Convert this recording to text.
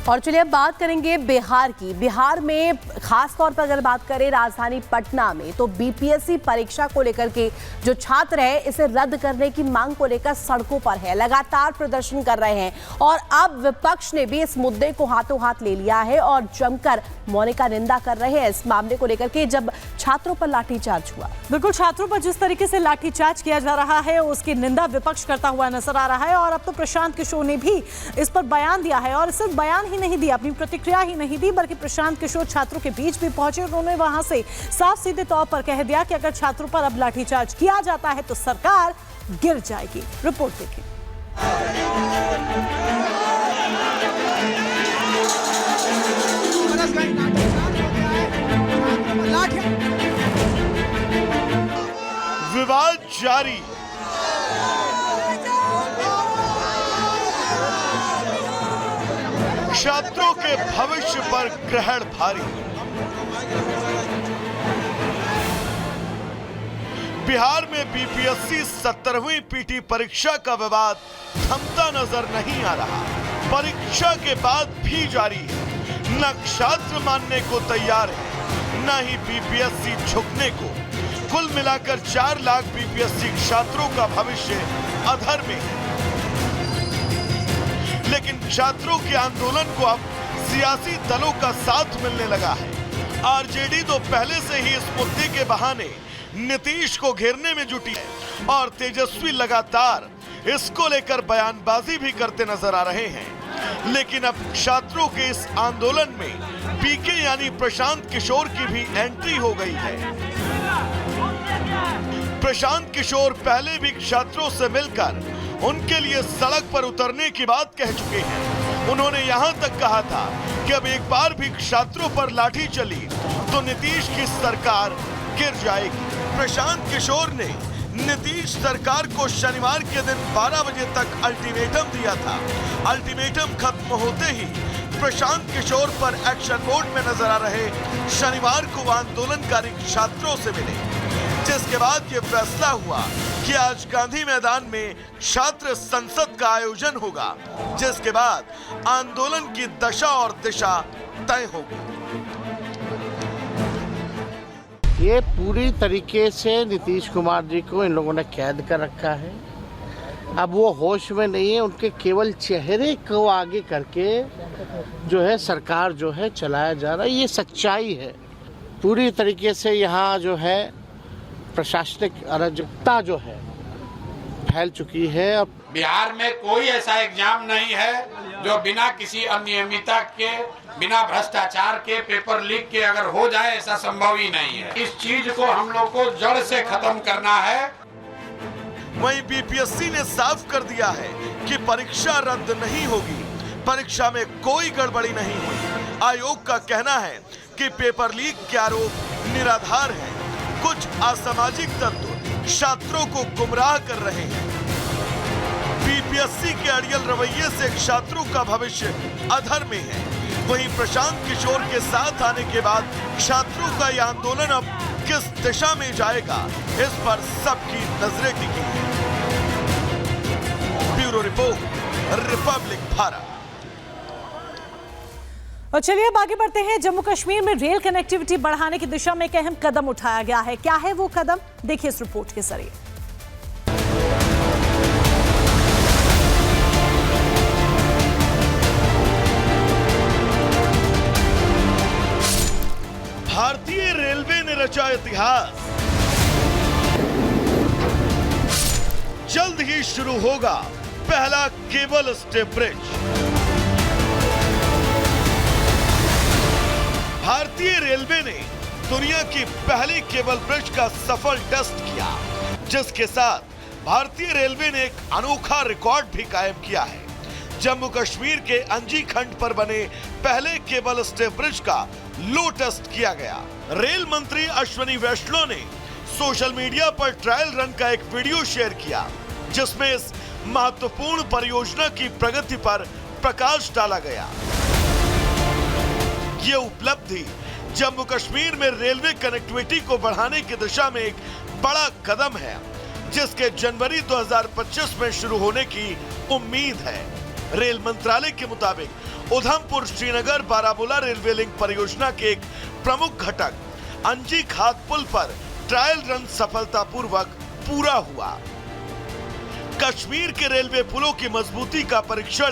और चलिए अब बात करेंगे बिहार की। बिहार में खास तौर पर अगर बात करें राजधानी पटना में, तो बीपीएससी परीक्षा को लेकर के जो छात्र है इसे रद्द करने की मांग को लेकर सड़कों पर है, लगातार प्रदर्शन कर रहे हैं। और अब विपक्ष ने भी इस मुद्दे को हाथों हाथ ले लिया है और जमकर मौलिक का निंदा कर रहे हैं इस मामले को लेकर के, जब छात्रों पर लाठीचार्ज हुआ। बिल्कुल, छात्रों पर जिस तरीके से लाठीचार्ज किया जा रहा है उसकी निंदा विपक्ष करता हुआ नजर आ रहा है। और अब तो प्रशांत किशोर ने भी इस पर बयान दिया है, और सिर्फ बयान ही नहीं दिया, अपनी प्रतिक्रिया ही नहीं दी, बल्कि प्रशांत किशोर छात्रों के बीच भी पहुंचे। उन्होंने वहां से साफ सीधे तौर पर कह दिया कि अगर छात्रों पर अब लाठीचार्ज किया जाता है तो सरकार गिर जाएगी। रिपोर्ट देखिए। विवाद जारी। छात्रों के भविष्य पर ग्रहण भारी। बिहार में बीपीएससी 17वीं पीटी परीक्षा का विवाद थमता नजर नहीं आ रहा। परीक्षा के बाद भी जारी है। न छात्र मानने को तैयार है, न ही बीपीएससी झुकने को। कुल मिलाकर 4 लाख बीपीएससी छात्रों का भविष्य अधर में है। लेकिन छात्रों के आंदोलन को अब सियासी दलों का साथ मिलने लगा है। आरजेडी तो पहले से ही इस मुद्दे के बहाने नीतीश को घेरने में जुटी है और तेजस्वी लगातार इसको लेकर बयानबाजी भी करते नजर आ रहे हैं। लेकिन अब छात्रों के इस आंदोलन में पीके यानी प्रशांत किशोर की भी एंट्री हो गई है। प्रशांत किशोर पहले भी छात्रों से मिलकर उनके लिए सड़क पर उतरने की बात कह चुके हैं। उन्होंने यहां तक कहा था कि अब एक बार भी छात्रों पर लाठी चली तो नीतीश की सरकार गिर जाएगी। प्रशांत किशोर ने नीतीश सरकार को शनिवार के दिन 12 बजे तक अल्टीमेटम दिया था। अल्टीमेटम खत्म होते ही प्रशांत किशोर पर एक्शन मोड में नजर आ रहे शनिवार को आंदोलनकारी छात्रों से मिले, जिसके बाद ये फैसला हुआ कि आज गांधी मैदान में छात्र संसद का आयोजन होगा, जिसके बाद आंदोलन की दशा और दिशा तय होगी। ये पूरी तरीके से नीतीश कुमार जी को इन लोगों ने कैद कर रखा है। अब वो होश में नहीं है, उनके केवल चेहरे को आगे करके जो है सरकार जो है चलाया जा रहा है। ये सच्चाई है। पूरी तरीके से यहाँ जो है प्रशासनिक अराजकता जो है फैल चुकी है। अब बिहार में कोई ऐसा एग्जाम नहीं है जो बिना किसी अनियमितता के, बिना भ्रष्टाचार के, पेपर लीक के अगर हो जाए, ऐसा संभव ही नहीं है। इस चीज को हम लोग को जड़ से खत्म करना है। वहीं बीपीएससी ने साफ कर दिया है कि परीक्षा रद्द नहीं होगी। परीक्षा में कोई गड़बड़ी नहीं हुई। आयोग का कहना है कि पेपर लीक के आरोप निराधार है। कुछ असामाजिक तत्व छात्रों को गुमराह कर रहे हैं। बीपीएससी के अड़ियल रवैये से छात्रों का भविष्य अधर में है। वहीं प्रशांत किशोर के साथ आने के बाद छात्रों का यह आंदोलन अब किस दिशा में जाएगा, इस पर सबकी नजरें टिकी हैं। Bureau report, Republic Bharat. और चलिए अब आगे बढ़ते हैं। जम्मू कश्मीर में रेल कनेक्टिविटी बढ़ाने की दिशा में एक अहम कदम उठाया गया है। क्या है वो कदम, देखिए इस रिपोर्ट के जरिए। भारतीय रेलवे ने रचा इतिहास। जल्द ही शुरू होगा पहला केबल स्टे ब्रिज। भारतीय रेलवे ने दुनिया की पहली केबल ब्रिज का सफल टेस्ट किया, जिसके साथ भारतीय रेलवे ने एक अनोखा रिकॉर्ड भी कायम किया है। जम्मू कश्मीर के अंजी खंड पर बने पहले केबल स्टे ब्रिज का लो टेस्ट किया गया। रेल मंत्री अश्विनी वैष्णव ने सोशल मीडिया पर ट्रायल रन का एक वीडियो शेयर किया, जिसमें इस महत्वपूर्ण परियोजना की प्रगति पर प्रकाश डाला गया। ये उपलब्धि जम्मू कश्मीर में रेलवे कनेक्टिविटी को बढ़ाने की दिशा में एक बड़ा कदम है, जिसके जनवरी 2025 में शुरू होने की उम्मीद है। रेल मंत्रालय के मुताबिक उधमपुर श्रीनगर बारामूला रेलवे लिंक परियोजना के एक प्रमुख घटक अंजी खात पुल पर ट्रायल रन सफलतापूर्वक पूरा हुआ। कश्मीर के रेलवे पुलों की मजबूती का परीक्षण